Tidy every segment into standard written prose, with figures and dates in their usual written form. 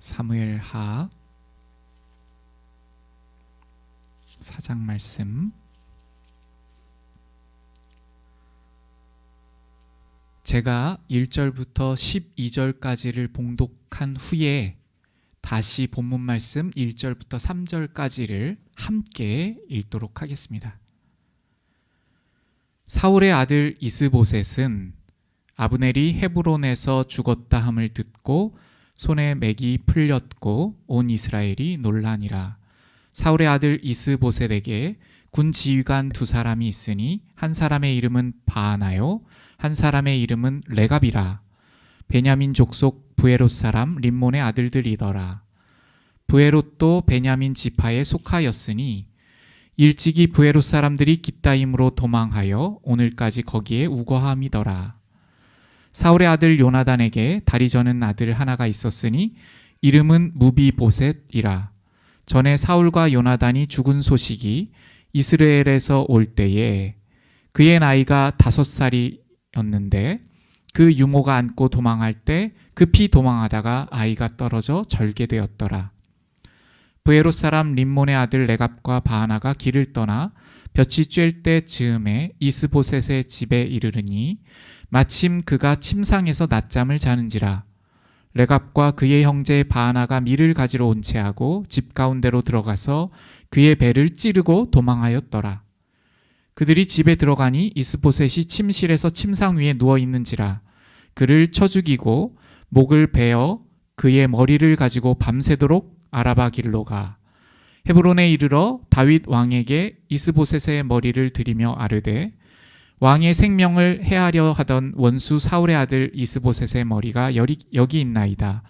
사무엘하 4장 말씀. 제가 1절부터 12절까지를 봉독한 후에 다시 본문 말씀 1절부터 3절까지를 함께 읽도록 하겠습니다. 사울의 아들 이스보셋은 아브넬이 헤브론에서 죽었다 함을 듣고 손에 맥이 풀렸고 온 이스라엘이 놀라니라. 사울의 아들 이스보셋에게 군 지휘관 두 사람이 있으니 한 사람의 이름은 바하나요 한 사람의 이름은 레갑이라. 베냐민 족속 부에롯 사람 림몬의 아들들이더라. 부에롯도 베냐민 지파에 속하였으니 일찍이 부에롯 사람들이 깃다임으로 도망하여 오늘까지 거기에 우거함이더라. 사울의 아들 요나단에게 다리 저는 아들 하나가 있었으니 이름은 무비보셋이라. 전에 사울과 요나단이 죽은 소식이 이스라엘에서 올 때에 그의 나이가 5살이었는데 그 유모가 안고 도망할 때 급히 도망하다가 아이가 떨어져 절개되었더라. 부에롯 사람 림몬의 아들 레갑과 바하나가 길을 떠나 볕이 쬐을 때 즈음에 이스보셋의 집에 이르르니 마침 그가 침상에서 낮잠을 자는지라. 레갑과 그의 형제 바하나가 밀을 가지러 온 채하고 집 가운데로 들어가서 그의 배를 찌르고 도망하였더라. 그들이 집에 들어가니 이스보셋이 침실에서 침상 위에 누워 있는지라. 그를 쳐 죽이고 목을 베어 그의 머리를 가지고 밤새도록 아라바 길로 가 헤브론에 이르러 다윗 왕에게 이스보셋의 머리를 드리며 아뢰되 왕의 생명을 해하려 하던 원수 사울의 아들 이스보셋의 머리가 여기 있나이다.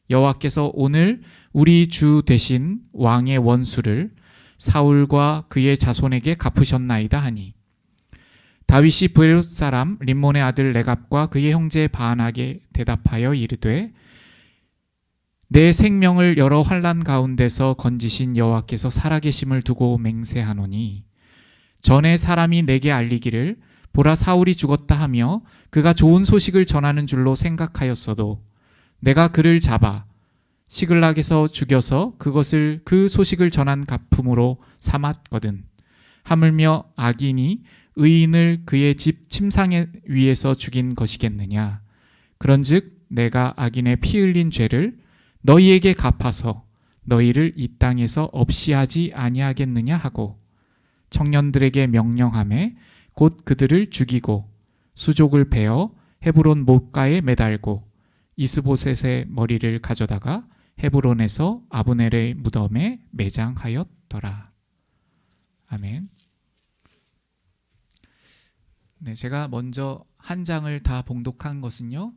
여호와께서 오늘 우리 주 되신 왕의 원수를 사울과 그의 자손에게 갚으셨나이다 하니 다윗이 부에롯 사람 림몬의 아들 레갑과 그의 형제 바하나에게 대답하여 이르되 내 생명을 여러 환난 가운데서 건지신 여호와께서 살아계심을 두고 맹세하노니 전에 사람이 내게 알리기를 보라 사울이 죽었다 하며 그가 좋은 소식을 전하는 줄로 생각하였어도 내가 그를 잡아 시글락에서 죽여서 그것을 그 소식을 전한 갚음으로 삼았거든. 하물며 악인이 의인을 그의 집 침상 위에서 죽인 것이겠느냐. 그런즉 내가 악인의 피 흘린 죄를 너희에게 갚아서 너희를 이 땅에서 없이 하지 아니하겠느냐 하고 청년들에게 명령하매 곧 그들을 죽이고 수족을 베어 헤브론 못가에 매달고 이스보셋의 머리를 가져다가 헤브론에서 아브넬의 무덤에 매장하였더라. 아멘. 네, 제가 먼저 한 장을 다 봉독한 것은요,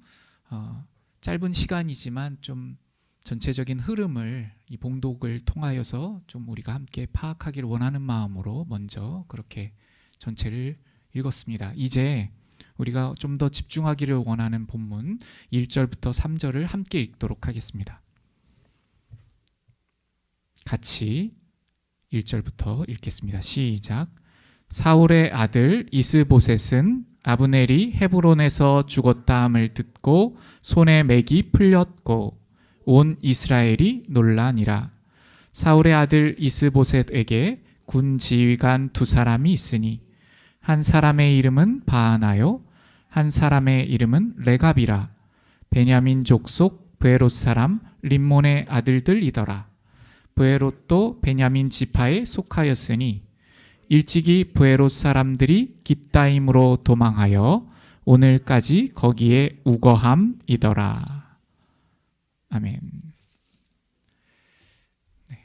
짧은 시간이지만 좀 전체적인 흐름을 이 봉독을 통하여서 좀 우리가 함께 파악하기를 원하는 마음으로 먼저 그렇게 전체를 읽었습니다. 이제 우리가 좀 더 집중하기를 원하는 본문 1절부터 3절을 함께 읽도록 하겠습니다. 같이 1절부터 읽겠습니다. 시작. 사울의 아들 이스보셋은 아브넬이 헤브론에서 죽었다 함을 듣고 손에 맥이 풀렸고 온 이스라엘이 놀라니라. 사울의 아들 이스보셋에게 군 지휘관 두 사람이 있으니 한 사람의 이름은 바하나요 한 사람의 이름은 레갑이라. 베냐민 족속 부에롯 사람 림몬의 아들들이더라. 부에롯도 베냐민 지파에 속하였으니 일찍이 부에롯 사람들이 깃다임으로 도망하여 오늘까지 거기에 우거함이더라. 아멘. 네.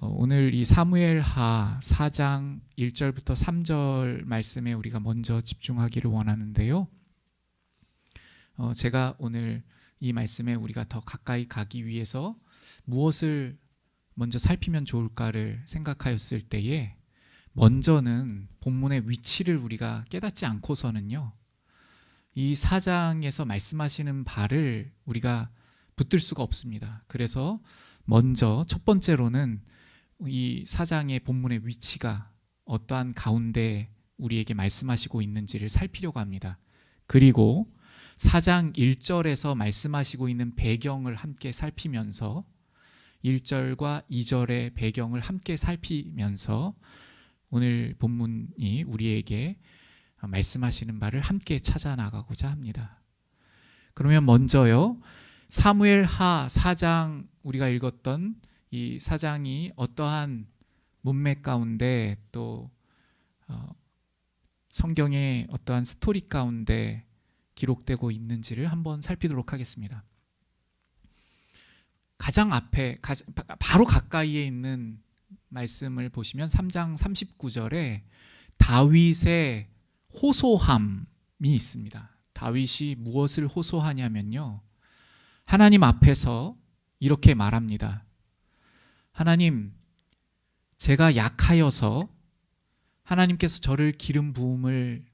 오늘 이 사무엘하 4장 1절부터 3절 말씀에 우리가 먼저 집중하기를 원하는데요. 제가 오늘 이 말씀에 우리가 더 가까이 가기 위해서 무엇을 먼저 살피면 좋을까를 생각하였을 때에 먼저는 본문의 위치를 우리가 깨닫지 않고서는요, 이 4장에서 말씀하시는 바를 우리가 붙들 수가 없습니다. 그래서 먼저 첫 번째로는 이 4장의 본문의 위치가 어떠한 가운데 우리에게 말씀하시고 있는지를 살피려고 합니다. 그리고 4장 1절에서 말씀하시고 있는 배경을 함께 살피면서 1절과 2절의 배경을 함께 살피면서 오늘 본문이 우리에게 말씀하시는 바를 함께 찾아 나가고자 합니다. 그러면 먼저요, 사무엘하 4장 우리가 읽었던 이 4장이 어떠한 문맥 가운데 또 성경의 어떠한 스토리 가운데 기록되고 있는지를 한번 살피도록 하겠습니다. 가장 앞에 바로 가까이에 있는 말씀을 보시면 3장 39절에 다윗의 호소함이 있습니다. 다윗이 무엇을 호소하냐면요, 하나님 앞에서 이렇게 말합니다. 하나님, 제가 약하여서 하나님께서 저를 기름 부음을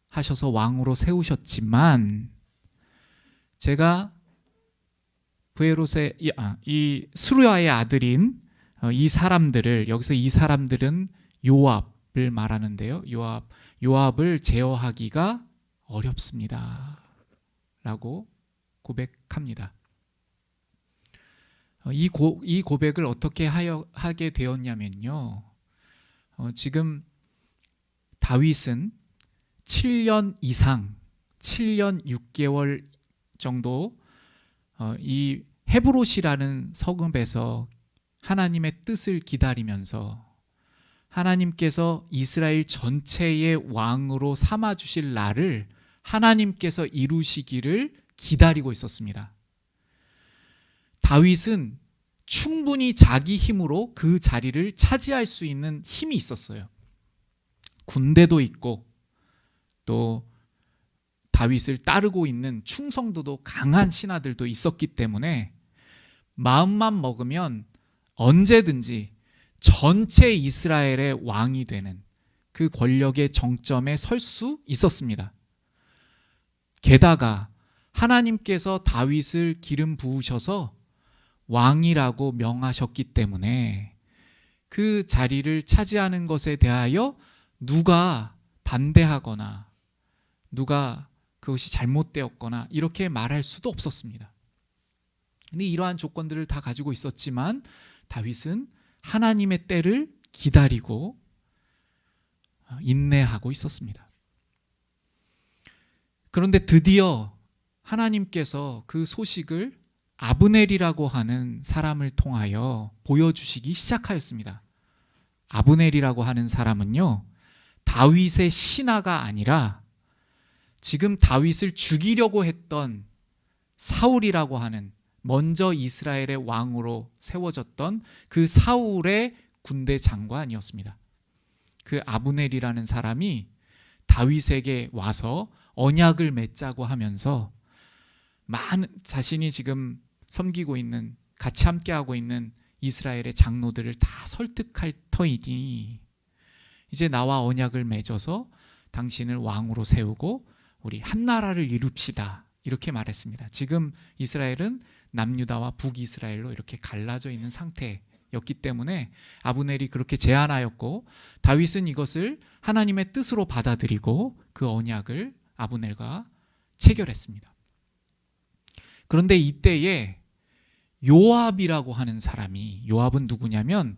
하셔서 왕으로 세우셨지만 제가 부에롯의 이 스루야의 아들인 이 사람들을, 여기서 이 사람들은 요압을 말하는데요, 요압을 제어하기가 어렵습니다 라고 고백합니다. 이 고백을 어떻게 하게 되었냐면요, 지금 다윗은 7년 이상, 7년 6개월 정도 이 헤브롯이라는 성읍에서 하나님의 뜻을 기다리면서 하나님께서 이스라엘 전체의 왕으로 삼아주실 날을 하나님께서 이루시기를 기다리고 있었습니다. 다윗은 충분히 자기 힘으로 그 자리를 차지할 수 있는 힘이 있었어요. 군대도 있고 또 다윗을 따르고 있는 충성도도 강한 신하들도 있었기 때문에 마음만 먹으면 언제든지 전체 이스라엘의 왕이 되는 그 권력의 정점에 설 수 있었습니다. 게다가 하나님께서 다윗을 기름 부으셔서 왕이라고 명하셨기 때문에 그 자리를 차지하는 것에 대하여 누가 반대하거나 누가 그것이 잘못되었거나 이렇게 말할 수도 없었습니다. 근데 이러한 조건들을 다 가지고 있었지만 다윗은 하나님의 때를 기다리고 인내하고 있었습니다. 그런데 드디어 하나님께서 그 소식을 아브넬이라고 하는 사람을 통하여 보여주시기 시작하였습니다. 아브넬이라고 하는 사람은요, 다윗의 신하가 아니라 지금 다윗을 죽이려고 했던 사울이라고 하는, 먼저 이스라엘의 왕으로 세워졌던 그 사울의 군대 장관이었습니다. 그 아브넬이라는 사람이 다윗에게 와서 언약을 맺자고 하면서 자신이 지금 섬기고 있는, 같이 함께하고 있는 이스라엘의 장로들을 다 설득할 터이니 이제 나와 언약을 맺어서 당신을 왕으로 세우고 우리 한 나라를 이룹시다, 이렇게 말했습니다. 지금 이스라엘은 남유다와 북이스라엘로 이렇게 갈라져 있는 상태였기 때문에 아브넬이 그렇게 제안하였고 다윗은 이것을 하나님의 뜻으로 받아들이고 그 언약을 아브넬과 체결했습니다. 그런데 이때에 요압이라고 하는 사람이, 요압은 누구냐면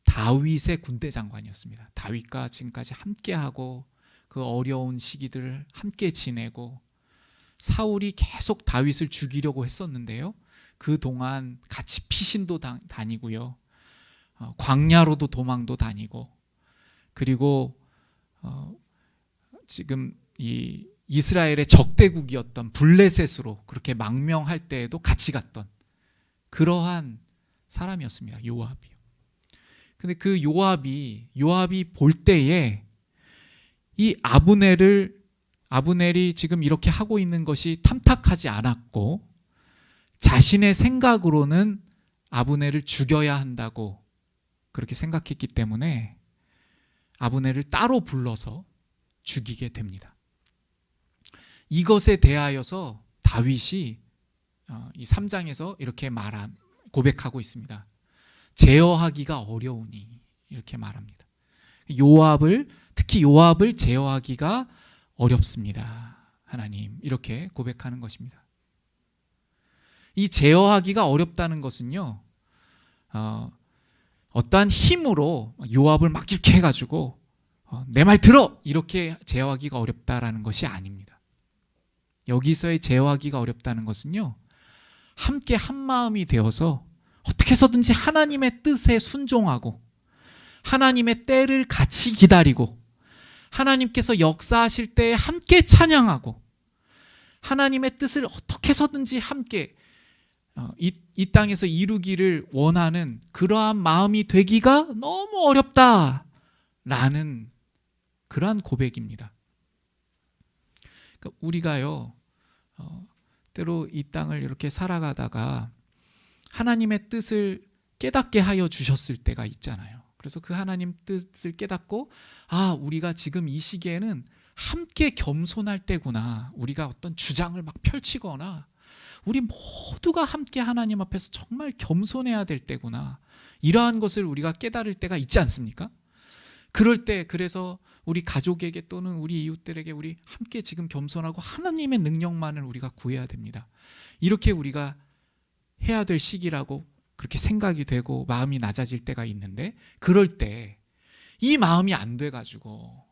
다윗의 군대 장관이었습니다. 다윗과 지금까지 함께하고 그 어려운 시기들을 함께 지내고 사울이 계속 다윗을 죽이려고 했었는데요, 그동안 같이 피신도 다니고요, 광야로도 도망도 다니고, 그리고 지금 이 이스라엘의 적대국이었던 블레셋으로 그렇게 망명할 때에도 같이 갔던 그러한 사람이었습니다. 요압이요. 근데 그 요압이 볼 때에 이 아브넬이 지금 이렇게 하고 있는 것이 탐탁하지 않았고 자신의 생각으로는 아브넬을 죽여야 한다고 그렇게 생각했기 때문에 아브넬을 따로 불러서 죽이게 됩니다. 이것에 대하여서 다윗이 이 3장에서 이렇게 고백하고 있습니다. 제어하기가 어려우니, 이렇게 말합니다. 특히 요압을 제어하기가 어렵습니다 하나님, 이렇게 고백하는 것입니다. 이 제어하기가 어렵다는 것은요, 어떠한 힘으로 요압을 막 이렇게 해가지고 내 말 들어! 이렇게 제어하기가 어렵다라는 것이 아닙니다. 여기서의 제어하기가 어렵다는 것은요, 함께 한마음이 되어서 어떻게 해서든지 하나님의 뜻에 순종하고 하나님의 때를 같이 기다리고 하나님께서 역사하실 때에 함께 찬양하고 하나님의 뜻을 어떻게 해서든지 함께 이 땅에서 이루기를 원하는 그러한 마음이 되기가 너무 어렵다라는 그러한 고백입니다. 그러니까 우리가요, 때로 이 땅을 이렇게 살아가다가 하나님의 뜻을 깨닫게 하여 주셨을 때가 있잖아요. 그래서 그 하나님 뜻을 깨닫고, 우리가 지금 이 시기에는 함께 겸손할 때구나. 우리가 어떤 주장을 막 펼치거나 우리 모두가 함께 하나님 앞에서 정말 겸손해야 될 때구나. 이러한 것을 우리가 깨달을 때가 있지 않습니까? 그럴 때, 그래서 우리 가족에게 또는 우리 이웃들에게 우리 함께 지금 겸손하고 하나님의 능력만을 우리가 구해야 됩니다. 이렇게 우리가 해야 될 시기라고 그렇게 생각이 되고 마음이 낮아질 때가 있는데, 그럴 때 이 마음이 안 돼가지고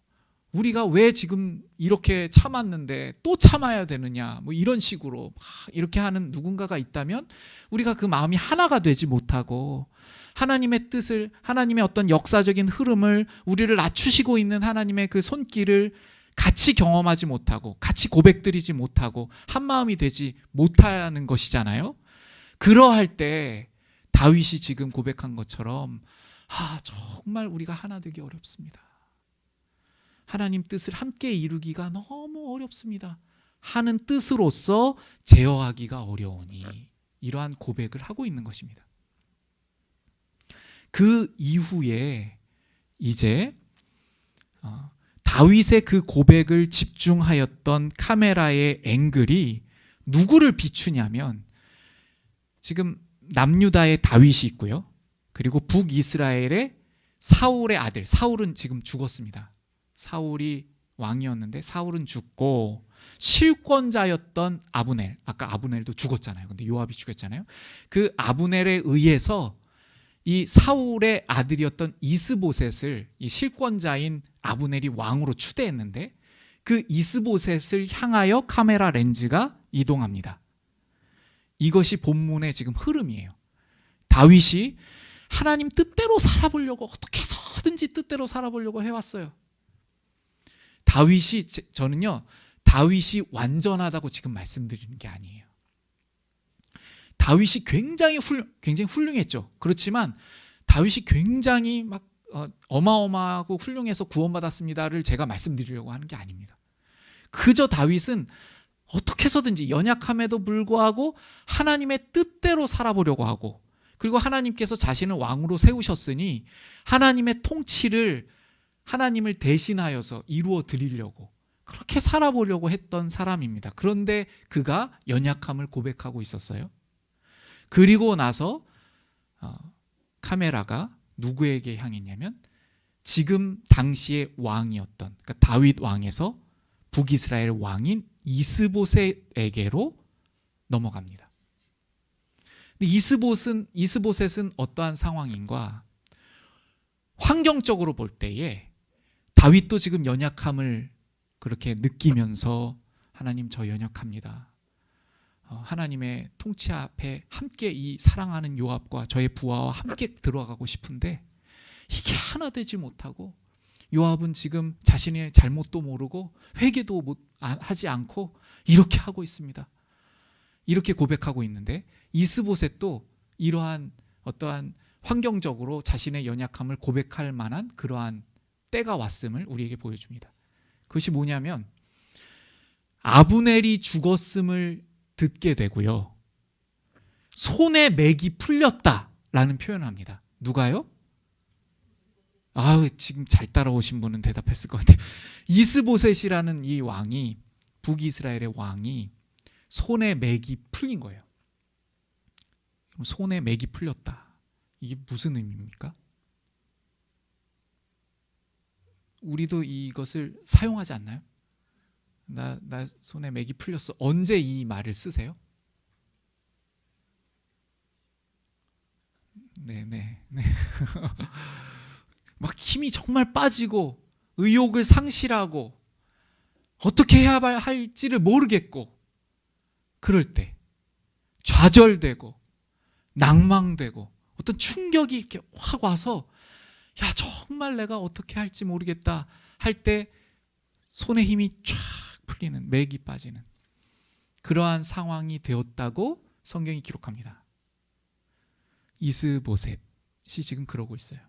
우리가 왜 지금 이렇게 참았는데 또 참아야 되느냐, 뭐 이런 식으로 막 이렇게 하는 누군가가 있다면 우리가 그 마음이 하나가 되지 못하고 하나님의 뜻을, 하나님의 어떤 역사적인 흐름을, 우리를 낮추시고 있는 하나님의 그 손길을 같이 경험하지 못하고 같이 고백드리지 못하고 한마음이 되지 못하는 것이잖아요. 그러할 때 다윗이 지금 고백한 것처럼 정말 우리가 하나 되기 어렵습니다. 하나님 뜻을 함께 이루기가 너무 어렵습니다. 하는 뜻으로서 제어하기가 어려우니, 이러한 고백을 하고 있는 것입니다. 그 이후에 이제 다윗의 그 고백을 집중하였던 카메라의 앵글이 누구를 비추냐면, 지금 남유다의 다윗이 있고요, 그리고 북이스라엘의 사울의 아들, 사울은 지금 죽었습니다. 사울이 왕이었는데 사울은 죽고 실권자였던 아브넬, 아까 아브넬도 죽었잖아요. 근데 요압이 죽였잖아요. 그 아브넬에 의해서 이 사울의 아들이었던 이스보셋을, 이 실권자인 아브넬이 왕으로 추대했는데, 그 이스보셋을 향하여 카메라 렌즈가 이동합니다. 이것이 본문의 지금 흐름이에요. 다윗이 하나님 뜻대로 살아보려고, 어떻게 해서든지 뜻대로 살아보려고 해왔어요. 저는요, 다윗이 완전하다고 지금 말씀드리는 게 아니에요. 다윗이 굉장히 훌륭했죠. 그렇지만 다윗이 굉장히 막 어마어마하고 훌륭해서 구원받았습니다를 제가 말씀드리려고 하는 게 아닙니다. 그저 다윗은 어떻게 해서든지 연약함에도 불구하고 하나님의 뜻대로 살아보려고 하고, 그리고 하나님께서 자신을 왕으로 세우셨으니 하나님의 통치를 하나님을 대신하여서 이루어 드리려고 그렇게 살아보려고 했던 사람입니다. 그런데 그가 연약함을 고백하고 있었어요. 그리고 나서 카메라가 누구에게 향했냐면, 지금 당시의 왕이었던, 그러니까 다윗 왕에서 북이스라엘 왕인 이스보셋에게로 넘어갑니다. 근데 이스보셋은 어떠한 상황인가? 환경적으로 볼 때에 다윗도 지금 연약함을 그렇게 느끼면서, 하나님, 저 연약합니다. 하나님의 통치 앞에 함께 이 사랑하는 요압과 저의 부하와 함께 들어가고 싶은데 이게 하나 되지 못하고, 요압은 지금 자신의 잘못도 모르고 회개도 하지 않고 이렇게 하고 있습니다. 이렇게 고백하고 있는데, 이스보셋도 이러한 어떠한 환경적으로 자신의 연약함을 고백할 만한 그러한 때가 왔음을 우리에게 보여줍니다. 그것이 뭐냐면, 아브넬이 죽었음을 듣게 되고요, 손에 맥이 풀렸다라는 표현을 합니다. 누가요? 지금 잘 따라오신 분은 대답했을 것 같아요. 이스보셋이라는 이 왕이, 북이스라엘의 왕이 손에 맥이 풀린 거예요. 손에 맥이 풀렸다. 이게 무슨 의미입니까? 우리도 이것을 사용하지 않나요? 나 손에 맥이 풀렸어. 언제 이 말을 쓰세요? 네. 막 힘이 정말 빠지고 의욕을 상실하고 어떻게 해야 할지를 모르겠고 그럴 때 좌절되고 낭망되고 어떤 충격이 이렇게 확 와서 야 정말 내가 어떻게 할지 모르겠다 할 때 손에 힘이 쫙 풀리는, 맥이 빠지는 그러한 상황이 되었다고 성경이 기록합니다. 이스보셋이 지금 그러고 있어요.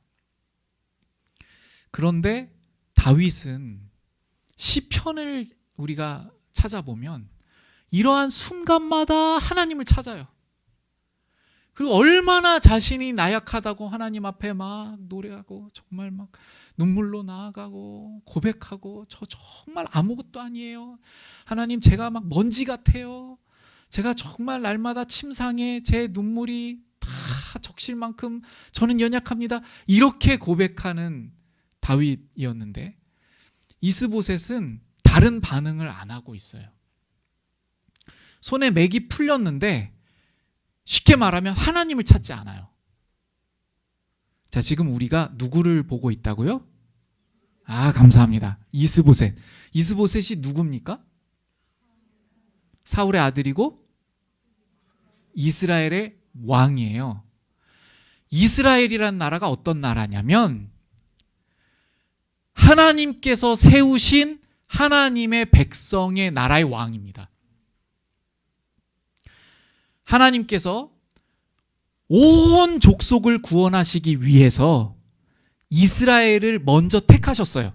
그런데 다윗은 시편을 우리가 찾아보면 이러한 순간마다 하나님을 찾아요. 그리고 얼마나 자신이 나약하다고 하나님 앞에 막 노래하고 정말 막 눈물로 나아가고 고백하고 저 정말 아무것도 아니에요. 하나님 제가 막 먼지 같아요. 제가 정말 날마다 침상에 제 눈물이 다 적실 만큼 저는 연약합니다. 이렇게 고백하는 다윗이었는데 이스보셋은 다른 반응을 안 하고 있어요. 손에 맥이 풀렸는데 쉽게 말하면 하나님을 찾지 않아요. 자, 지금 우리가 누구를 보고 있다고요? 아, 감사합니다. 이스보셋. 이스보셋이 누굽니까? 사울의 아들이고 이스라엘의 왕이에요. 이스라엘이란 나라가 어떤 나라냐면 하나님께서 세우신 하나님의 백성의 나라의 왕입니다. 하나님께서 온 족속을 구원하시기 위해서 이스라엘을 먼저 택하셨어요.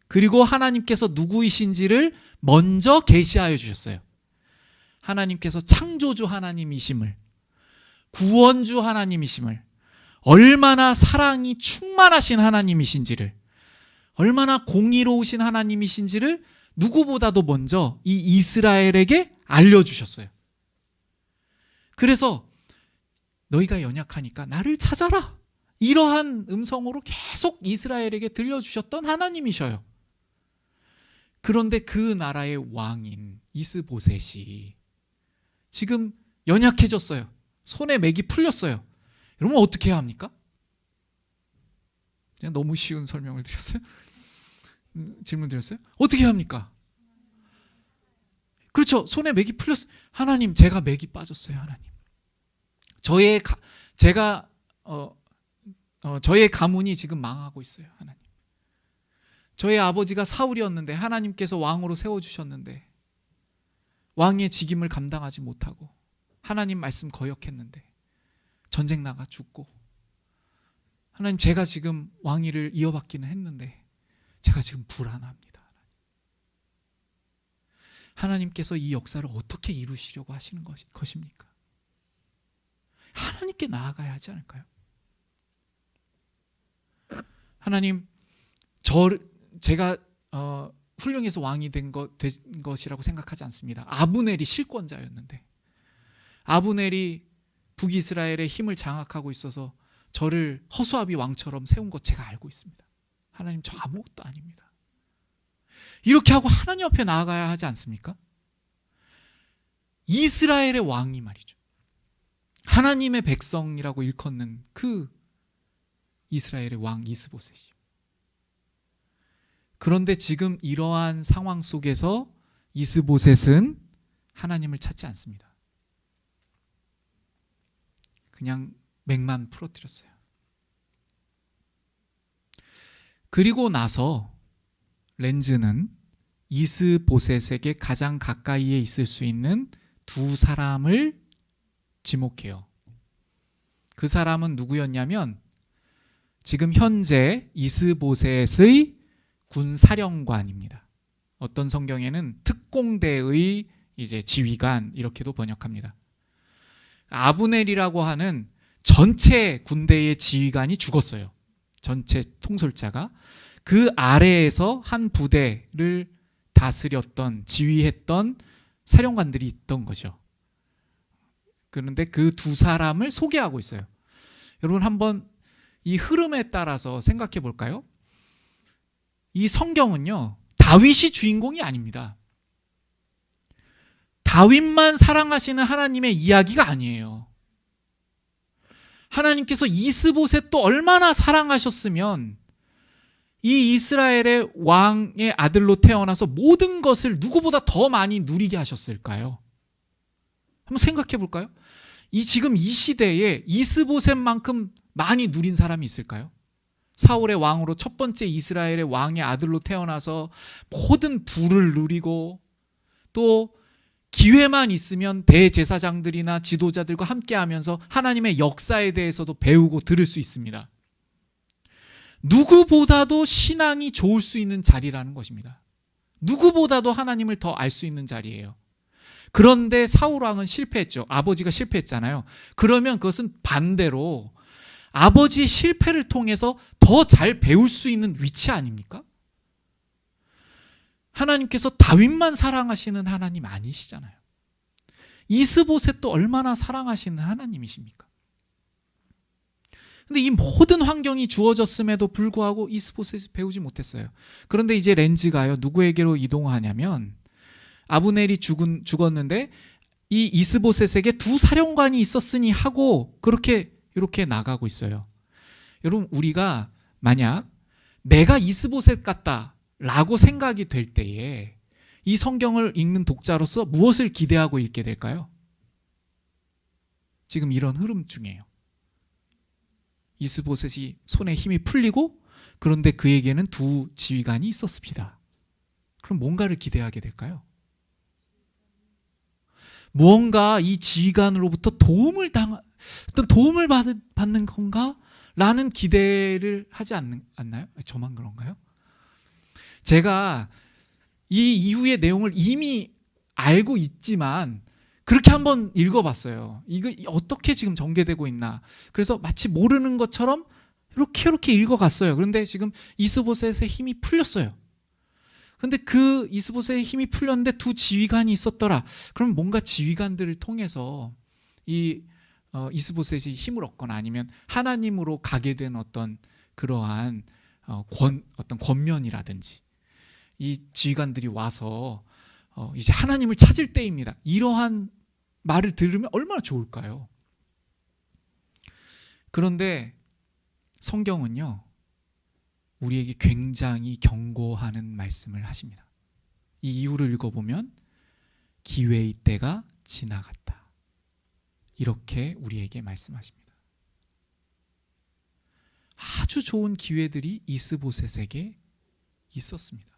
그리고 하나님께서 누구이신지를 먼저 계시하여 주셨어요. 하나님께서 창조주 하나님이심을, 구원주 하나님이심을, 얼마나 사랑이 충만하신 하나님이신지를, 얼마나 공의로우신 하나님이신지를 누구보다도 먼저 이 이스라엘에게 알려주셨어요. 그래서 너희가 연약하니까 나를 찾아라. 이러한 음성으로 계속 이스라엘에게 들려주셨던 하나님이셔요. 그런데 그 나라의 왕인 이스보셋이 지금 연약해졌어요. 손에 맥이 풀렸어요. 여러분 어떻게 해야 합니까? 그냥 너무 쉬운 설명을 드렸어요? 질문 드렸어요? 어떻게 해야 합니까? 그렇죠. 손에 맥이 풀렸어요. 하나님, 제가 맥이 빠졌어요. 하나님. 저의 가문이 지금 망하고 있어요. 하나님. 저의 아버지가 사울이었는데 하나님께서 왕으로 세워주셨는데 왕의 직임을 감당하지 못하고 하나님 말씀 거역했는데 전쟁 나가 죽고 하나님 제가 지금 왕위를 이어받기는 했는데 제가 지금 불안합니다. 하나님께서 이 역사를 어떻게 이루시려고 하시는 것입니까? 하나님께 나아가야 하지 않을까요? 하나님, 제가 훌륭해서 왕이 된 것이라고 생각하지 않습니다. 아브넬이 실권자였는데 아브넬이 북이스라엘의 힘을 장악하고 있어서 저를 허수아비 왕처럼 세운 것 제가 알고 있습니다. 하나님, 저 아무것도 아닙니다. 이렇게 하고 하나님 앞에 나아가야 하지 않습니까? 이스라엘의 왕이 말이죠. 하나님의 백성이라고 일컫는 그 이스라엘의 왕 이스보셋이죠. 그런데 지금 이러한 상황 속에서 이스보셋은 하나님을 찾지 않습니다. 그냥 맥만 풀어뜨렸어요. 그리고 나서 렌즈는 이스보셋에게 가장 가까이에 있을 수 있는 두 사람을 지목해요. 그 사람은 누구였냐면 지금 현재 이스보셋의 군사령관입니다. 어떤 성경에는 특공대의 이제 지휘관 이렇게도 번역합니다. 아브넬이라고 하는 전체 군대의 지휘관이 죽었어요. 전체 통솔자가 그 아래에서 한 부대를 다스렸던, 지휘했던 사령관들이 있던 거죠. 그런데 그 두 사람을 소개하고 있어요. 여러분 한번 이 흐름에 따라서 생각해 볼까요? 이 성경은요, 다윗이 주인공이 아닙니다. 다윗만 사랑하시는 하나님의 이야기가 아니에요. 하나님께서 이스보셋도 얼마나 사랑하셨으면 이 이스라엘의 왕의 아들로 태어나서 모든 것을 누구보다 더 많이 누리게 하셨을까요? 한번 생각해 볼까요? 지금 이 시대에 이스보셋만큼 많이 누린 사람이 있을까요? 사울의 왕으로 첫 번째 이스라엘의 왕의 아들로 태어나서 모든 부를 누리고 또 기회만 있으면 대제사장들이나 지도자들과 함께하면서 하나님의 역사에 대해서도 배우고 들을 수 있습니다. 누구보다도 신앙이 좋을 수 있는 자리라는 것입니다. 누구보다도 하나님을 더 알 수 있는 자리예요. 그런데 사울 왕은 실패했죠. 아버지가 실패했잖아요. 그러면 그것은 반대로 아버지의 실패를 통해서 더 잘 배울 수 있는 위치 아닙니까? 하나님께서 다윗만 사랑하시는 하나님 아니시잖아요. 이스보셋도 얼마나 사랑하시는 하나님이십니까? 근데 이 모든 환경이 주어졌음에도 불구하고 이스보셋이 배우지 못했어요. 그런데 이제 렌즈가요, 누구에게로 이동하냐면 아브넬이 죽었는데 이 이스보셋에게 두 사령관이 있었으니 하고 이렇게 나가고 있어요. 여러분, 우리가 만약 내가 이스보셋 같다라고 생각이 될 때에 이 성경을 읽는 독자로서 무엇을 기대하고 읽게 될까요? 지금 이런 흐름 중이에요. 이스보셋이 손에 힘이 풀리고 그런데 그에게는 두 지휘관이 있었습니다. 그럼 뭔가를 기대하게 될까요? 무언가 이 지휘관으로부터 도움을 받는 건가? 라는 기대를 하지 않나요? 저만 그런가요? 제가 이 이후의 내용을 이미 알고 있지만 그렇게 한번 읽어봤어요. 이거 어떻게 지금 전개되고 있나. 그래서 마치 모르는 것처럼 이렇게 읽어갔어요. 그런데 지금 이스보셋의 힘이 풀렸어요. 근데 그 이스보셋의 힘이 풀렸는데 두 지휘관이 있었더라. 그럼 뭔가 지휘관들을 통해서 이 이스보셋이 힘을 얻거나 아니면 하나님으로 가게 된 어떤 그러한 어떤 권면이라든지 이 지휘관들이 와서 이제 하나님을 찾을 때입니다. 이러한 말을 들으면 얼마나 좋을까요? 그런데 성경은요, 우리에게 굉장히 경고하는 말씀을 하십니다. 이 이유를 읽어보면 기회의 때가 지나갔다. 이렇게 우리에게 말씀하십니다. 아주 좋은 기회들이 이스보셋에게 있었습니다.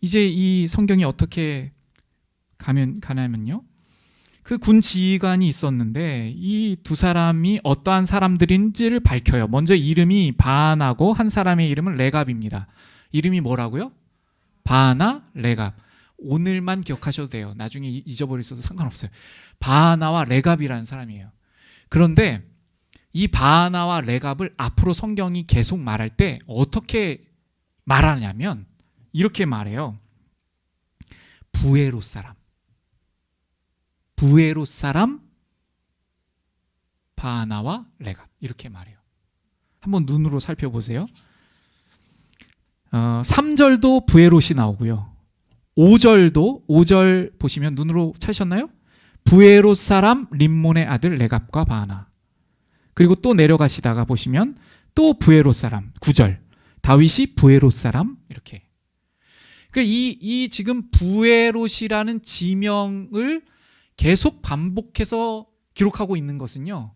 이제 이 성경이 어떻게 가냐면요, 그 군 지휘관이 있었는데 이 두 사람이 어떠한 사람들인지를 밝혀요. 먼저 이름이 바하나고 한 사람의 이름은 레갑입니다. 이름이 뭐라고요? 바하나, 레갑. 오늘만 기억하셔도 돼요. 나중에 잊어버리셔도 상관없어요. 바하나와 레갑이라는 사람이에요. 그런데 이 바하나와 레갑을 앞으로 성경이 계속 말할 때 어떻게 말하냐면 이렇게 말해요. 부에롯 사람 바하나와 레갑, 이렇게 말해요. 한번 눈으로 살펴보세요. 3절도 부에롯이 나오고요. 5절 보시면 눈으로 찾으셨나요? 부에롯 사람 림몬의 아들 레갑과 바하나. 그리고 또 내려가시다가 보시면 또 부에롯 사람 9절 다윗이 부에롯 사람, 이렇게. 그러니까 이 지금 부에롯이라는 지명을 계속 반복해서 기록하고 있는 것은요,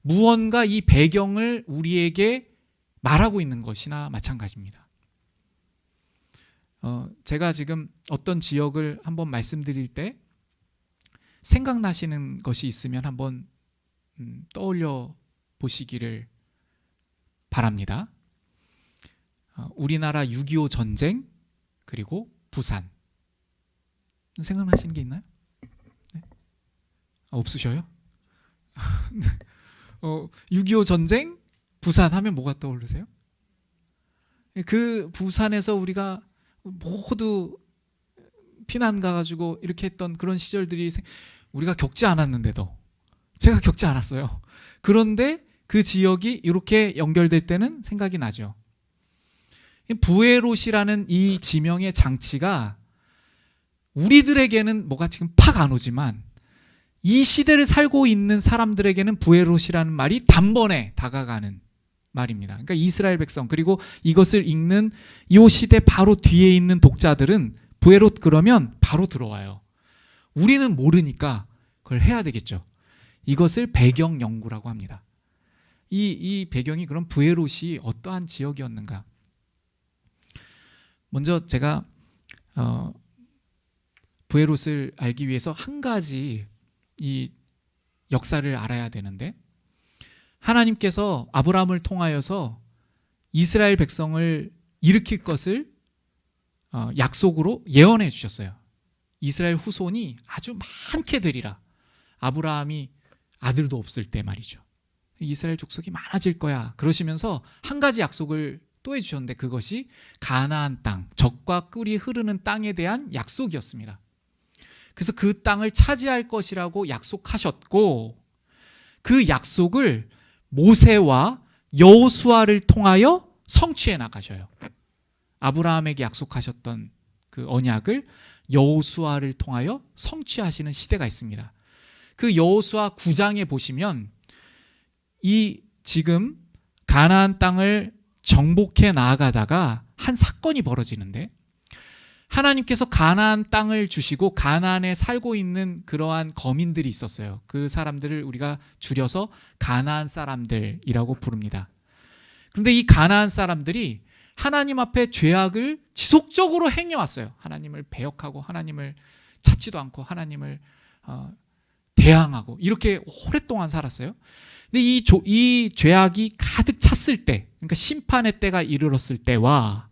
무언가 이 배경을 우리에게 말하고 있는 것이나 마찬가지입니다. 제가 지금 어떤 지역을 한번 말씀드릴 때 생각나시는 것이 있으면 한번 떠올려 보시기를 바랍니다. 우리나라 6.25 전쟁, 그리고 부산. 생각나시는 게 있나요? 네? 없으셔요? 6.25 전쟁, 부산 하면 뭐가 떠오르세요? 그 부산에서 우리가 모두 피난 가가지고 이렇게 했던 그런 시절들이 우리가 겪지 않았는데도, 제가 겪지 않았어요. 그런데 그 지역이 이렇게 연결될 때는 생각이 나죠. 부에롯이라는 이 지명의 장치가 우리들에게는 뭐가 지금 팍 안 오지만 이 시대를 살고 있는 사람들에게는 부에롯이라는 말이 단번에 다가가는 말입니다. 그러니까 이스라엘 백성, 그리고 이것을 읽는 이 시대 바로 뒤에 있는 독자들은 부에롯 그러면 바로 들어와요. 우리는 모르니까 그걸 해야 되겠죠. 이것을 배경 연구라고 합니다. 이 배경이 그럼 부에롯이 어떠한 지역이었는가? 먼저 제가 부에롯을 알기 위해서 한 가지 이 역사를 알아야 되는데, 하나님께서 아브라함을 통하여서 이스라엘 백성을 일으킬 것을 약속으로 예언해 주셨어요. 이스라엘 후손이 아주 많게 되리라. 아브라함이 아들도 없을 때 말이죠. 이스라엘 족속이 많아질 거야. 그러시면서 한 가지 약속을 또 해주셨는데, 그것이 가나안 땅, 젖과 꿀이 흐르는 땅에 대한 약속이었습니다. 그래서 그 땅을 차지할 것이라고 약속하셨고, 그 약속을 모세와 여호수아를 통하여 성취해 나가셔요. 아브라함에게 약속하셨던 그 언약을 여호수아를 통하여 성취하시는 시대가 있습니다. 그 여호수아 9장에 보시면 이 지금 가나안 땅을 정복해 나아가다가 한 사건이 벌어지는데, 하나님께서 가나안 땅을 주시고 가나안에 살고 있는 그러한 거민들이 있었어요. 그 사람들을 우리가 줄여서 가나안 사람들이라고 부릅니다. 그런데 이 가나안 사람들이 하나님 앞에 죄악을 지속적으로 행해왔어요. 하나님을 배역하고 하나님을 찾지도 않고 하나님을 대항하고 이렇게 오랫동안 살았어요. 근데 이 죄악이 가득 찼을 때, 그러니까 심판의 때가 이르렀을 때와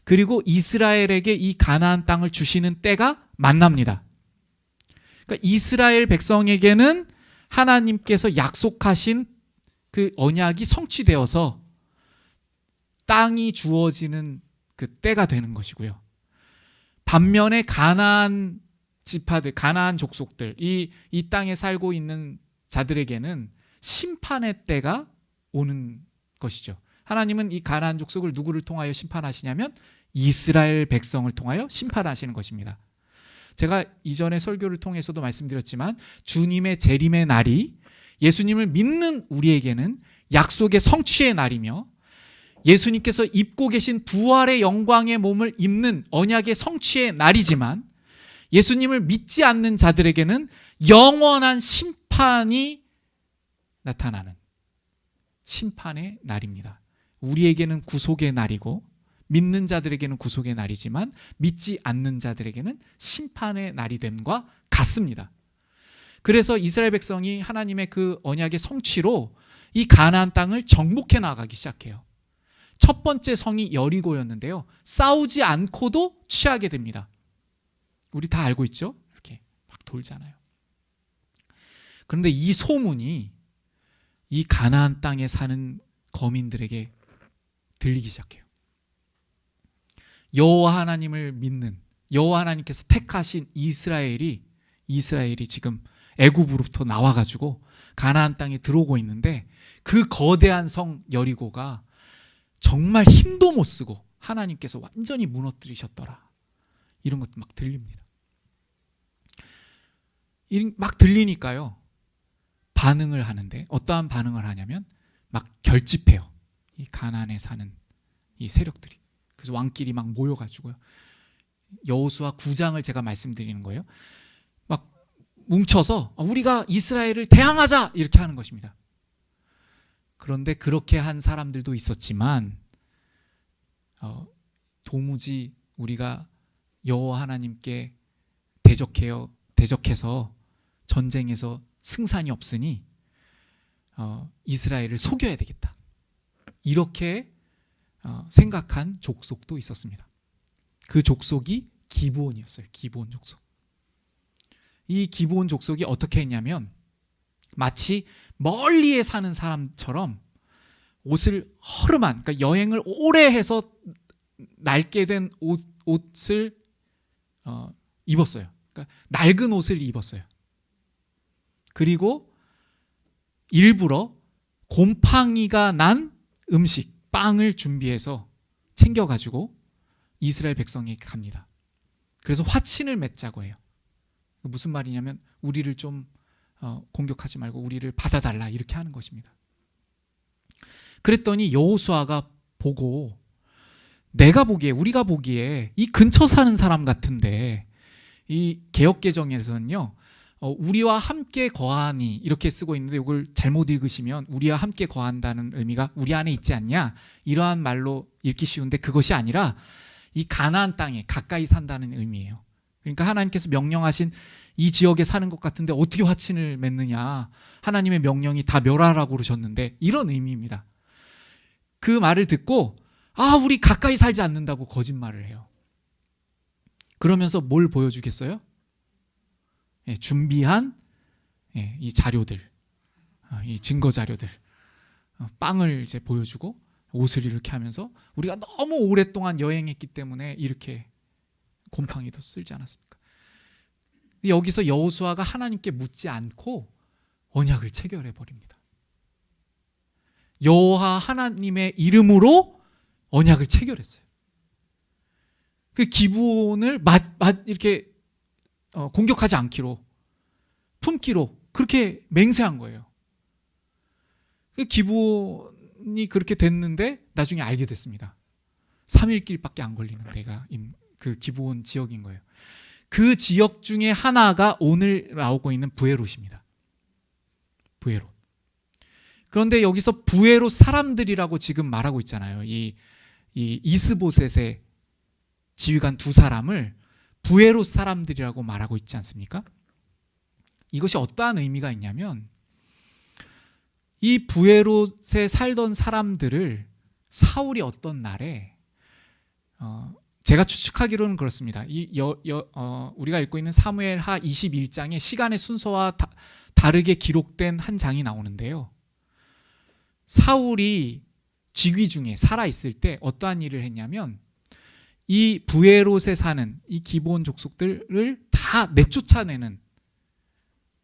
그리고 이스라엘에게 이 가나안 땅을 주시는 때가 만납니다. 그러니까 이스라엘 백성에게는 하나님께서 약속하신 그 언약이 성취되어서 땅이 주어지는 그 때가 되는 것이고요. 반면에 가나안 지파들, 가나안 족속들, 이 땅에 살고 있는 자들에게는 심판의 때가 오는 것이죠. 하나님은 이 가나안 족속을 누구를 통하여 심판하시냐면 이스라엘 백성을 통하여 심판하시는 것입니다. 제가 이전에 설교를 통해서도 말씀드렸지만 주님의 재림의 날이 예수님을 믿는 우리에게는 약속의 성취의 날이며, 예수님께서 입고 계신 부활의 영광의 몸을 입는 언약의 성취의 날이지만, 예수님을 믿지 않는 자들에게는 영원한 심판이 나타나는 심판의 날입니다. 우리에게는 구속의 날이고 믿는 자들에게는 구속의 날이지만 믿지 않는 자들에게는 심판의 날이 됨과 같습니다. 그래서 이스라엘 백성이 하나님의 그 언약의 성취로 이 가나안 땅을 정복해 나가기 시작해요. 첫 번째 성이 여리고였는데요, 싸우지 않고도 취하게 됩니다. 우리 다 알고 있죠? 이렇게 막 돌잖아요. 그런데 이 소문이 이 가나안 땅에 사는 거민들에게 들리기 시작해요. 여호와 하나님을 믿는, 여호와 하나님께서 택하신 이스라엘이 지금 애굽으로부터 나와가지고 가나안 땅에 들어오고 있는데, 그 거대한 성 여리고가 정말 힘도 못 쓰고 하나님께서 완전히 무너뜨리셨더라, 이런 것도 막 들립니다. 막 들리니까요, 반응을 하는데, 어떠한 반응을 하냐면 막 결집해요. 이 가나안에 사는 이 세력들이. 그래서 왕끼리 막 모여가지고요, 여호수아 9장을 제가 말씀드리는 거예요. 막 뭉쳐서 우리가 이스라엘을 대항하자, 이렇게 하는 것입니다. 그런데 그렇게 한 사람들도 있었지만 도무지 우리가 여호와 하나님께 대적해서 전쟁에서 승산이 없으니 이스라엘을 속여야 되겠다, 이렇게 생각한 족속도 있었습니다. 그 족속이 기브온이었어요. 기브온 족속. 이 기브온 족속이 어떻게 했냐면, 마치 멀리에 사는 사람처럼 옷을 허름한, 그러니까 여행을 오래 해서 낡게 된 옷을 입었어요. 그러니까 낡은 옷을 입었어요. 그리고 일부러 곰팡이가 난 음식, 빵을 준비해서 챙겨가지고 이스라엘 백성에게 갑니다. 그래서 화친을 맺자고 해요. 무슨 말이냐면 우리를 좀 공격하지 말고 우리를 받아달라 이렇게 하는 것입니다. 그랬더니 여호수아가 보고 내가 보기에 우리가 보기에 이 근처 사는 사람 같은데 이 개역개정에서는요 우리와 함께 거하니 이렇게 쓰고 있는데 이걸 잘못 읽으시면 우리와 함께 거한다는 의미가 우리 안에 있지 않냐 이러한 말로 읽기 쉬운데 그것이 아니라 이 가나안 땅에 가까이 산다는 의미예요. 그러니까 하나님께서 명령하신 이 지역에 사는 것 같은데 어떻게 화친을 맺느냐 하나님의 명령이 다 멸하라고 그러셨는데 이런 의미입니다. 그 말을 듣고 우리 가까이 살지 않는다고 거짓말을 해요. 그러면서 뭘 보여주겠어요? 준비한 이 자료들, 이 증거 자료들, 빵을 이제 보여주고 옷을 이렇게 하면서 우리가 너무 오랫동안 여행했기 때문에 이렇게 곰팡이도 쓸지 않았습니까? 여기서 여호수아가 하나님께 묻지 않고 언약을 체결해 버립니다. 여호와 하나님의 이름으로 언약을 체결했어요. 그 기브온을 이렇게 공격하지 않기로 품기로 그렇게 맹세한 거예요. 그 기브온이 그렇게 됐는데 나중에 알게 됐습니다. 3일길밖에 안 걸리는 데가 그 기브온 지역인 거예요. 그 지역 중에 하나가 오늘 나오고 있는 부에롯입니다. 부에롯. 그런데 여기서 부에롯 사람들이라고 지금 말하고 있잖아요. 이 이스보셋의 지휘관 두 사람을 부에롯 사람들이라고 말하고 있지 않습니까? 이것이 어떠한 의미가 있냐면 이 부에롯에 살던 사람들을 사울이 어떤 날에 제가 추측하기로는 그렇습니다. 우리가 읽고 있는 사무엘하 21장의 시간의 순서와 다르게 기록된 한 장이 나오는데요. 사울이 즉위 중에 살아있을 때 어떠한 일을 했냐면 이 부에롯에 사는 이 기브온 족속들을 다 내쫓아내는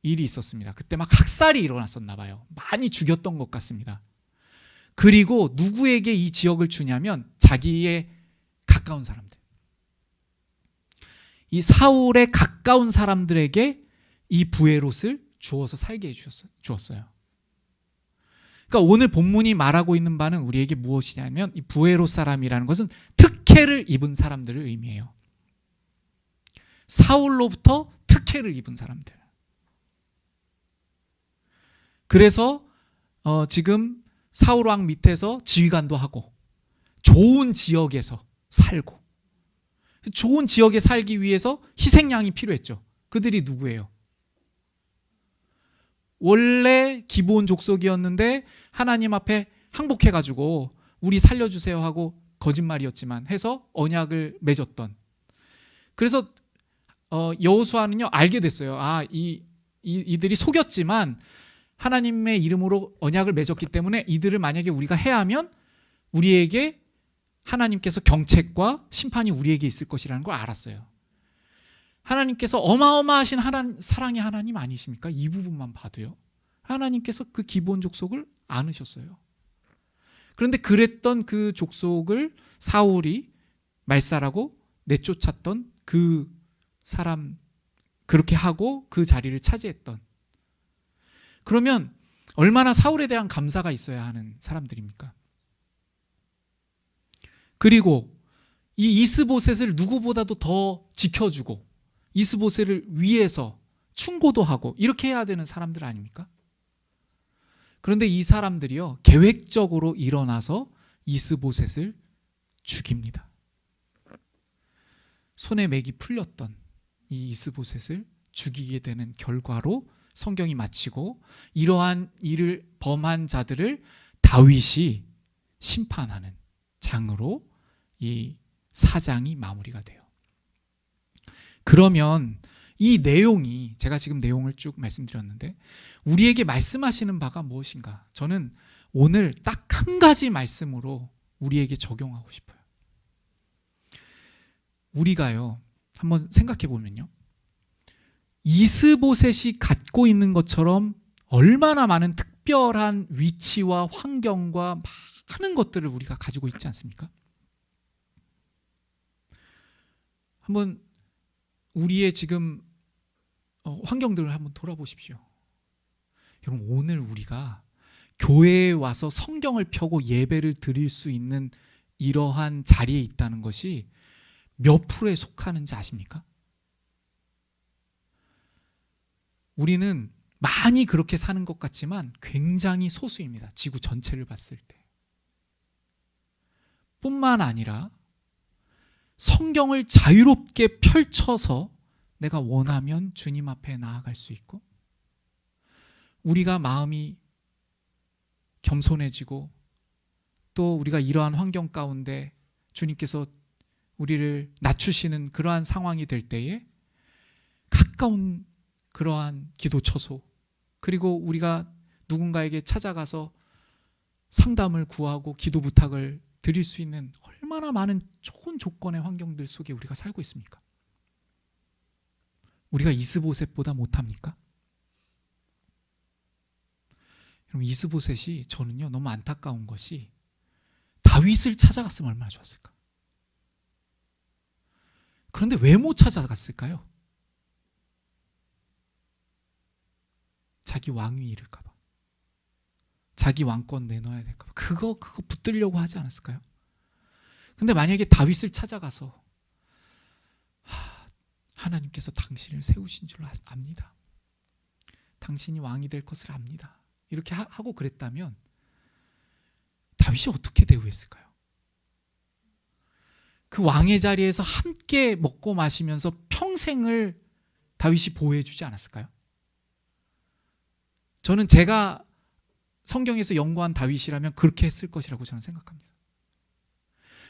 일이 있었습니다. 그때 막 학살이 일어났었나 봐요. 많이 죽였던 것 같습니다. 그리고 누구에게 이 지역을 주냐면 자기의 가까운 사람들. 이 사울의 가까운 사람들에게 이 부에롯을 주어서 살게 주었어요. 그러니까 오늘 본문이 말하고 있는 바는 우리에게 무엇이냐면 이 부에롯 사람이라는 것은 특혜를 입은 사람들을 의미해요. 사울로부터 특혜를 입은 사람들. 그래서 지금 사울 왕 밑에서 지휘관도 하고 좋은 지역에서 살고 좋은 지역에 살기 위해서 희생양이 필요했죠. 그들이 누구예요? 원래 기브온 족속이었는데 하나님 앞에 항복해가지고 우리 살려주세요 하고 거짓말이었지만 해서 언약을 맺었던. 그래서 여호수아는요 알게 됐어요. 이들이 속였지만 하나님의 이름으로 언약을 맺었기 때문에 이들을 만약에 우리가 해하면 우리에게 하나님께서 경책과 심판이 우리에게 있을 것이라는 걸 알았어요. 하나님께서 어마어마하신 사랑의 하나님 아니십니까? 이 부분만 봐도요. 하나님께서 그 기브온 족속을 안으셨어요. 그런데 그랬던 그 족속을 사울이 말살하고 내쫓았던 그 사람, 그렇게 하고 그 자리를 차지했던. 그러면 얼마나 사울에 대한 감사가 있어야 하는 사람들입니까? 그리고 이 이스보셋을 누구보다도 더 지켜주고 이스보셋을 위해서 충고도 하고 이렇게 해야 되는 사람들 아닙니까? 그런데 이 사람들이요 계획적으로 일어나서 이스보셋을 죽입니다. 손에 맥이 풀렸던 이 이스보셋을 죽이게 되는 결과로 성경이 마치고 이러한 일을 범한 자들을 다윗이 심판하는 장으로 이 사장이 마무리가 돼요. 그러면 이 내용이 제가 지금 내용을 쭉 말씀드렸는데 우리에게 말씀하시는 바가 무엇인가? 저는 오늘 딱 한 가지 말씀으로 우리에게 적용하고 싶어요. 우리가요 한번 생각해 보면요 이스보셋이 갖고 있는 것처럼 얼마나 많은 특별한 위치와 환경과 많은 것들을 우리가 가지고 있지 않습니까? 한번 우리의 지금 환경들을 한번 돌아보십시오. 여러분, 오늘 우리가 교회에 와서 성경을 펴고 예배를 드릴 수 있는 이러한 자리에 있다는 것이 몇 프로에 속하는지 아십니까? 우리는 많이 그렇게 사는 것 같지만 굉장히 소수입니다. 지구 전체를 봤을 때. 뿐만 아니라 성경을 자유롭게 펼쳐서 내가 원하면 주님 앞에 나아갈 수 있고, 우리가 마음이 겸손해지고 또 우리가 이러한 환경 가운데 주님께서 우리를 낮추시는 그러한 상황이 될 때에 가까운 그러한 기도 처소, 그리고 우리가 누군가에게 찾아가서 상담을 구하고 기도 부탁을 드릴 수 있는 얼마나 많은 좋은 조건의 환경들 속에 우리가 살고 있습니까? 우리가 이스보셋보다 못합니까? 여러분, 이스보셋이 저는요 너무 안타까운 것이 다윗을 찾아갔으면 얼마나 좋았을까? 그런데 왜 못 찾아갔을까요? 자기 왕위 잃을까 봐, 자기 왕권 내놔야 될까 봐, 그거 붙들려고 하지 않았을까요? 근데 만약에 다윗을 찾아가서 하나님께서 당신을 세우신 줄 압니다, 당신이 왕이 될 것을 압니다, 이렇게 하고 그랬다면 다윗이 어떻게 대우했을까요? 그 왕의 자리에서 함께 먹고 마시면서 평생을 다윗이 보호해 주지 않았을까요? 저는 제가 성경에서 연구한 다윗이라면 그렇게 했을 것이라고 저는 생각합니다.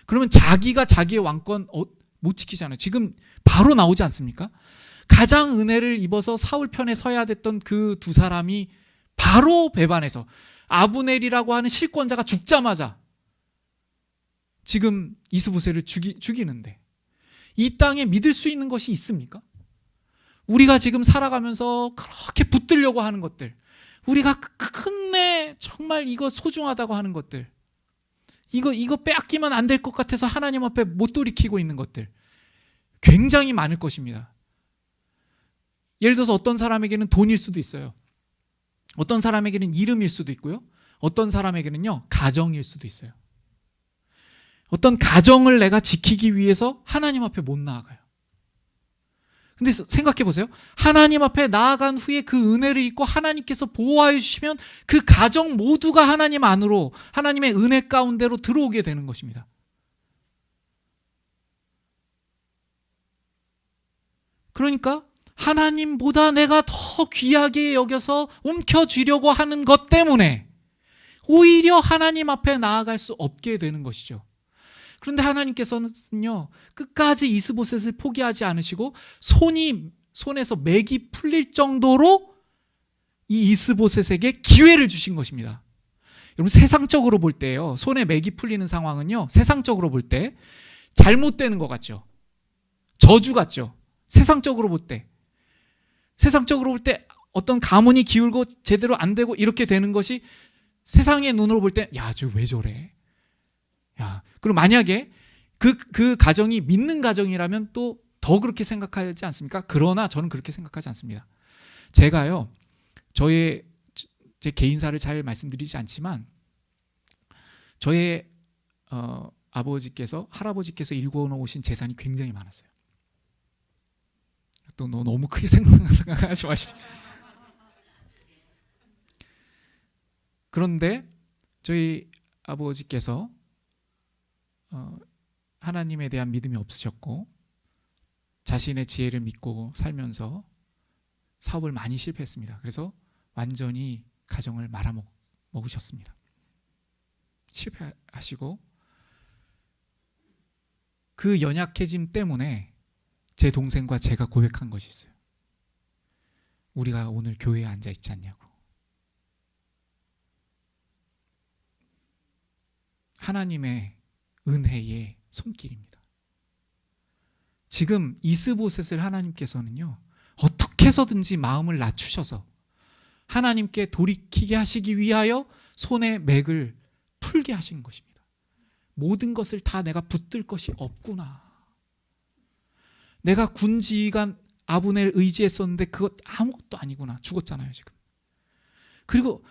그러면 자기가 자기의 왕권 못 지키잖아요. 지금 바로 나오지 않습니까? 가장 은혜를 입어서 사울 편에 서야 됐던 그 두 사람이 바로 배반해서 아브넬이라고 하는 실권자가 죽자마자 지금 이스보셋을 죽이는데, 이 땅에 믿을 수 있는 것이 있습니까? 우리가 지금 살아가면서 그렇게 붙들려고 하는 것들, 우리가 끝내 정말 이거 소중하다고 하는 것들, 이거 빼앗기면 안 될 것 같아서 하나님 앞에 못 돌이키고 있는 것들 굉장히 많을 것입니다. 예를 들어서 어떤 사람에게는 돈일 수도 있어요. 어떤 사람에게는 이름일 수도 있고요. 어떤 사람에게는요 가정일 수도 있어요. 어떤 가정을 내가 지키기 위해서 하나님 앞에 못 나아가요. 근데 생각해 보세요. 하나님 앞에 나아간 후에 그 은혜를 입고 하나님께서 보호하여 주시면 그 가정 모두가 하나님 안으로, 하나님의 은혜 가운데로 들어오게 되는 것입니다. 그러니까 하나님보다 내가 더 귀하게 여겨서 움켜쥐려고 하는 것 때문에 오히려 하나님 앞에 나아갈 수 없게 되는 것이죠. 그런데 하나님께서는요 끝까지 이스보셋을 포기하지 않으시고 손에서 맥이 풀릴 정도로 이 이스보셋에게 기회를 주신 것입니다. 여러분, 세상적으로 볼 때요, 손에 맥이 풀리는 상황은요, 세상적으로 볼 때 잘못되는 것 같죠. 저주 같죠. 세상적으로 볼 때 어떤 가문이 기울고 제대로 안 되고 이렇게 되는 것이 세상의 눈으로 볼 때, 야, 저 왜 저래? 야, 그럼 만약에 그 가정이 믿는 가정이라면 또 더 그렇게 생각하지 않습니까? 그러나 저는 그렇게 생각하지 않습니다. 제가요, 제 개인사를 잘 말씀드리지 않지만 저의 할아버지께서 일궈놓으신 재산이 굉장히 많았어요. 또 너무 크게 생각하지 마시고. 그런데 저희 아버지께서 하나님에 대한 믿음이 없으셨고 자신의 지혜를 믿고 살면서 사업을 많이 실패했습니다. 그래서 완전히 가정을 말아먹으셨습니다. 실패하시고 그 연약해짐 때문에 제 동생과 제가 고백한 것이 있어요. 우리가 오늘 교회에 앉아 있지 않냐고. 하나님의 은혜의 손길입니다. 지금 이스보셋을 하나님께서는요 어떻게 해서든지 마음을 낮추셔서 하나님께 돌이키게 하시기 위하여 손에 맥을 풀게 하신 것입니다. 모든 것을 다 내가 붙들 것이 없구나. 내가 군지휘관 아브넬 의지했었는데 그것 아무것도 아니구나. 죽었잖아요 지금. 그리고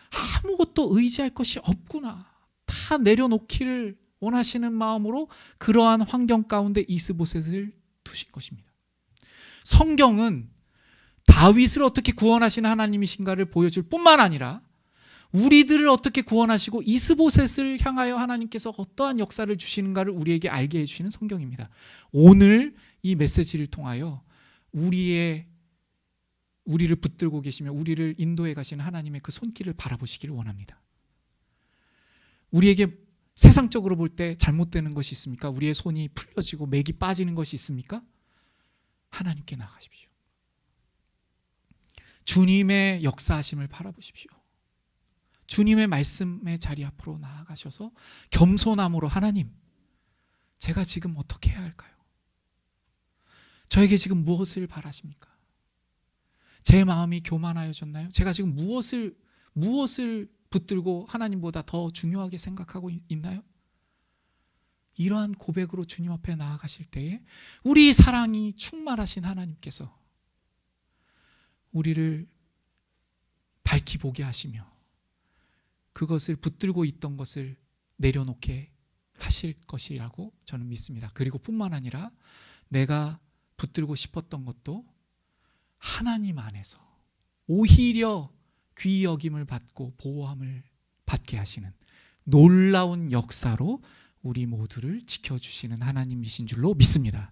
아무것도 의지할 것이 없구나. 다 내려놓기를 원하시는 마음으로 그러한 환경 가운데 이스보셋을 두신 것입니다. 성경은 다윗을 어떻게 구원하시는 하나님이신가를 보여줄 뿐만 아니라 우리들을 어떻게 구원하시고 이스보셋을 향하여 하나님께서 어떠한 역사를 주시는가를 우리에게 알게 해주시는 성경입니다. 오늘 이 메시지를 통하여 우리를 붙들고 계시며 우리를 인도해 가시는 하나님의 그 손길을 바라보시기를 원합니다. 우리에게 세상적으로 볼 때 잘못되는 것이 있습니까? 우리의 손이 풀려지고 맥이 빠지는 것이 있습니까? 하나님께 나아가십시오. 주님의 역사하심을 바라보십시오. 주님의 말씀의 자리 앞으로 나아가셔서 겸손함으로 하나님, 제가 지금 어떻게 해야 할까요? 저에게 지금 무엇을 바라십니까? 제 마음이 교만하여졌나요? 제가 지금 무엇을 붙들고 하나님보다 더 중요하게 생각하고 있나요? 이러한 고백으로 주님 앞에 나아가실 때에 우리 사랑이 충만하신 하나님께서 우리를 밝히 보게 하시며 그것을 붙들고 있던 것을 내려놓게 하실 것이라고 저는 믿습니다. 그리고 뿐만 아니라 내가 붙들고 싶었던 것도 하나님 안에서 오히려 귀히 여김을 받고 보호함을 받게 하시는 놀라운 역사로 우리 모두를 지켜주시는 하나님이신 줄로 믿습니다.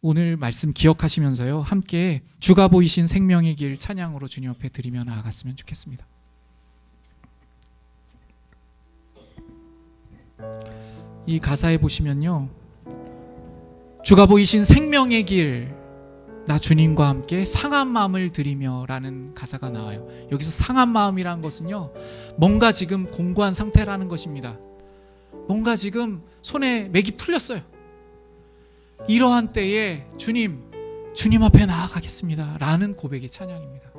오늘 말씀 기억하시면서요, 함께 주가 보이신 생명의 길 찬양으로 주님 앞에 드리며 나아갔으면 좋겠습니다. 이 가사에 보시면요, 주가 보이신 생명의 길, 나 주님과 함께 상한 마음을 드리며 라는 가사가 나와요. 여기서 상한 마음이라는 것은요, 뭔가 지금 공고한 상태라는 것입니다. 뭔가 지금 손에 맥이 풀렸어요. 이러한 때에 주님 앞에 나아가겠습니다 라는 고백의 찬양입니다.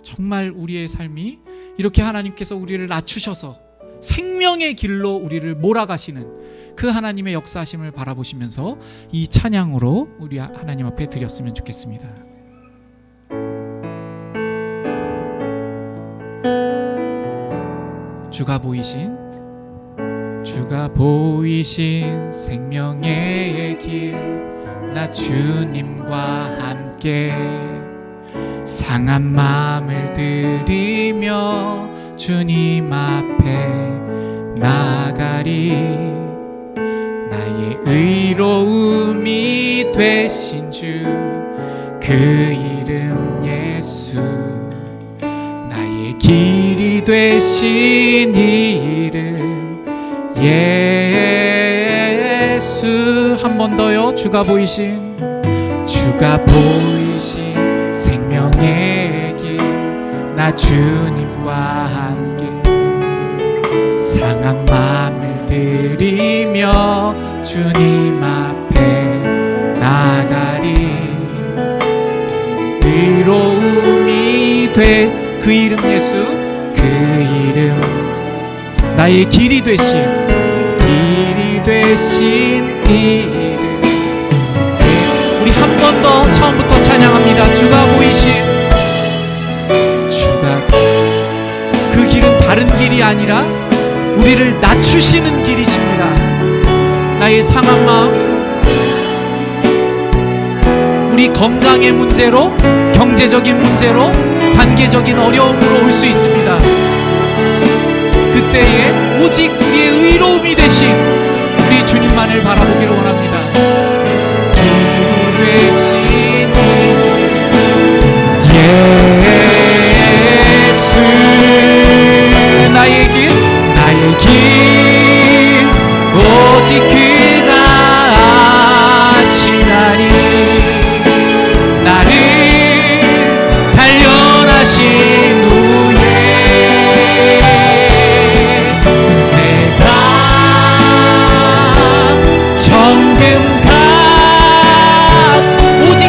정말 우리의 삶이 이렇게 하나님께서 우리를 낮추셔서 생명의 길로 우리를 몰아가시는 그 하나님의 역사하심을 바라보시면서 이 찬양으로 우리 하나님 앞에 드렸으면 좋겠습니다. 주가 보이신 생명의 길, 나 주님과 함께 상한 마음을 드리며 주님 앞에 나가리. 나의 의로움이 되신 주, 그 이름 예수, 나의 길이 되신 이 이름 예수. 한 번 더요. 주가 보이신 생명의 길, 나 주님과 함께 상한 마음을 드리며 주님 앞에 나가리. 의로움이 돼 그 이름 예수, 그 이름 나의 길이 되신 이 이름. 우리 한 번 더 처음부터 찬양합니다. 주가 그 길은 다른 길이 아니라 우리를 낮추시는 길이십니다. 나의 상한 마음, 우리 건강의 문제로, 경제적인 문제로, 관계적인 어려움으로 올 수 있습니다. 그때에 오직 우리의 의로움이 되신 우리 주님만을 바라보기를 원합니다. 길이 되신 예수, 나의 길 오직 그가 아시나니. 나를 단련하신 후에 내가 정금같 오직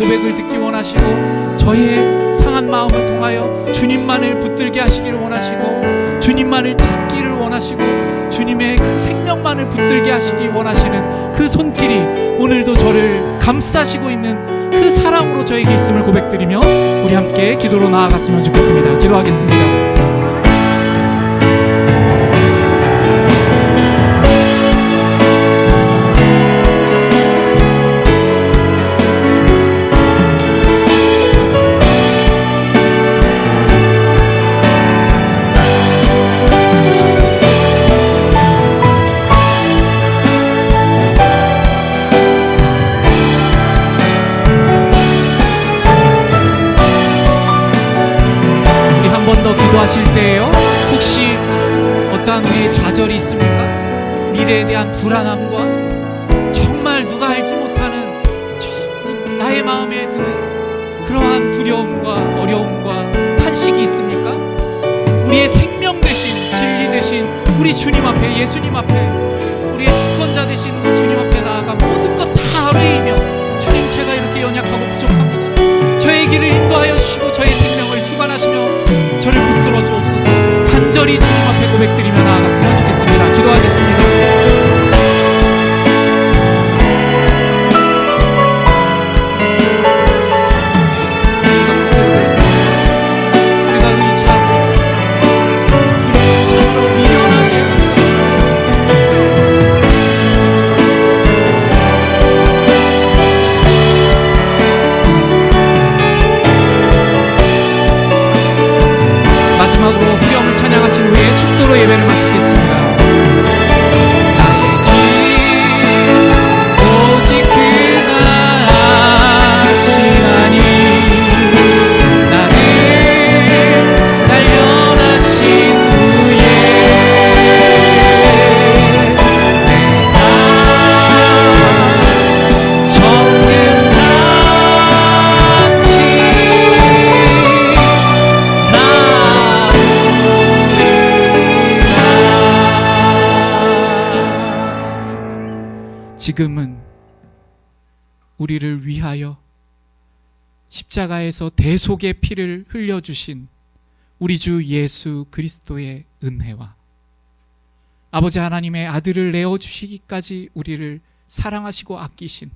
고백을 듣기 원하시고 저의 상한 마음을 통하여 주님만을 붙들게 하시기를 원하시고 주님만을 찾기를 원하시고 주님의 그 생명만을 붙들게 하시기 원하시는 그 손길이 오늘도 저를 감싸시고 있는 그 사랑으로 저에게 있음을 고백드리며 우리 함께 기도로 나아갔으면 좋겠습니다. 기도하겠습니다. 기도하실 때에요, 혹시 어떠한 우리의 좌절이 있습니까? 미래에 대한 불안함과 정말 누가 알지 못하는 나의 마음에 드는 그러한 두려움과 어려움과 탄식이 있습니까? 우리의 생명 대신 진리 대신 우리 주님 앞에, 예수님 앞에, 우리의 주권자 되신 주님 앞에 나아가 모든 것 다 아뢰이며 주님, 제가 이렇게 연약하고 부족합니다. 저의 길을 인도하여 주시고 저의 생명을 주관하시며 저를 붙들어 주옵소서. 간절히 주님 앞에 고백드리며 나아갔으면 좋겠습니다. 기도하겠습니다. 우리가 의지하고 주님의 참으로 미련하게 마지막으로 후렴을 찬양하신 후에 축도로 예배를 마치겠습니다. 나의 길 오직 그가 아시나니 나를 단련하신 후에 내가 정금 지금은 우리를 위하여 십자가에서 대속의 피를 흘려주신 우리 주 예수 그리스도의 은혜와 아버지 하나님의 아들을 내어주시기까지 우리를 사랑하시고 아끼신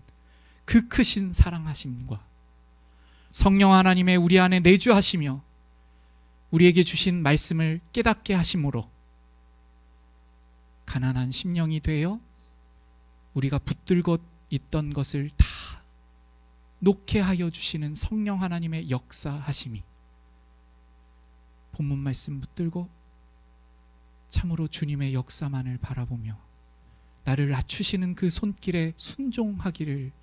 그 크신 사랑하심과 성령 하나님의 우리 안에 내주하시며 우리에게 주신 말씀을 깨닫게 하심으로 가난한 심령이 되어 우리가 붙들고 있던 것을 다 놓게 하여 주시는 성령 하나님의 역사하심이 본문 말씀 붙들고 참으로 주님의 역사만을 바라보며 나를 낮추시는 그 손길에 순종하기를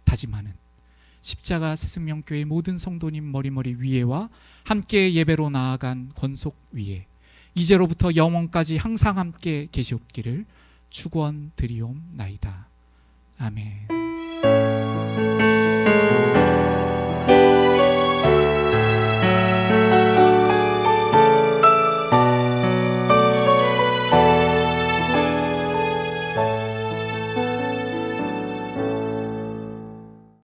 다짐하는 십자가 새생명교회 모든 성도님 머리머리 위에와 함께 예배로 나아간 권속 위에 이제로부터 영원까지 항상 함께 계시옵기를 축원드리옵나이다. 아멘.